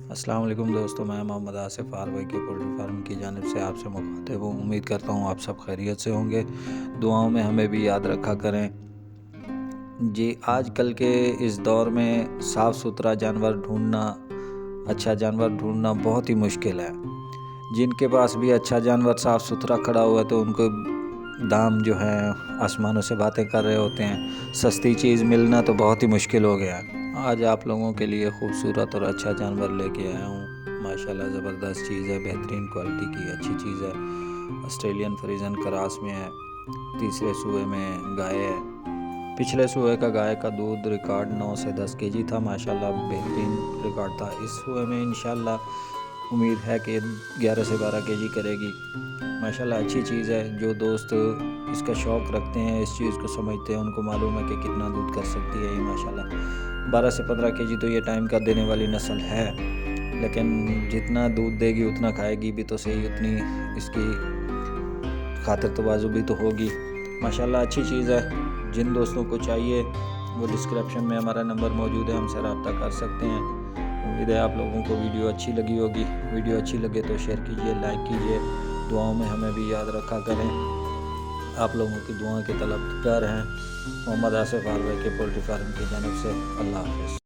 السلام علیکم دوستو، میں محمد آصف آر-وائی کے پولٹری فارم کی جانب سے آپ سے مخاطب ہوں۔ امید کرتا ہوں آپ سب خیریت سے ہوں گے، دعاؤں میں ہمیں بھی یاد رکھا کریں۔ جی، آج کل کے اس دور میں صاف ستھرا جانور ڈھونڈنا، اچھا جانور ڈھونڈنا بہت ہی مشکل ہے۔ جن کے پاس بھی اچھا جانور صاف ستھرا کھڑا ہوا ہے تو ان کو دام جو ہیں آسمانوں سے باتیں کر رہے ہوتے ہیں۔ سستی چیز ملنا تو بہت ہی مشکل ہو گیا ہے۔ آج آپ لوگوں کے لیے خوبصورت اور اچھا جانور لے کے آیا ہوں۔ ماشاءاللہ زبردست چیز ہے، بہترین کوالٹی کی اچھی چیز ہے۔ آسٹریلین فریزن کراس میں ہے، تیسرے سوئے میں گائے ہے۔ پچھلے سوئے کا گائے کا دودھ ریکارڈ 9 سے 10 kg تھا، ماشاءاللہ بہترین ریکارڈ تھا۔ اس سوئے میں انشاءاللہ امید ہے کہ 11 سے 12 kg کرے گی۔ ماشاءاللہ اچھی چیز ہے۔ جو دوست اس کا شوق رکھتے ہیں، اس چیز کو سمجھتے ہیں، ان کو معلوم ہے کہ کتنا دودھ کر سکتی ہے یہ ماشاءاللہ۔ 12 سے 15 kg تو یہ ٹائم کا دینے والی نسل ہے، لیکن جتنا دودھ دے گی اتنا کھائے گی بھی تو صحیح، اتنی اس کی خاطر تواضع بھی تو ہوگی۔ ماشاءاللہ اچھی چیز ہے۔ جن دوستوں کو چاہیے وہ ڈسکرپشن میں ہمارا نمبر موجود ہے، ہم سے رابطہ کر سکتے ہیں۔ امید ہے آپ لوگوں کو ویڈیو اچھی لگی ہوگی۔ ویڈیو اچھی لگے تو شیئر کیجئے، لائک کیجئے، دعاؤں میں ہمیں بھی یاد رکھا کریں۔ آپ لوگوں کی دعاؤں کے طلبگار ہیں۔ محمد آصف آر-وائی کے پولٹری فارم کی جانب سے اللہ حافظ۔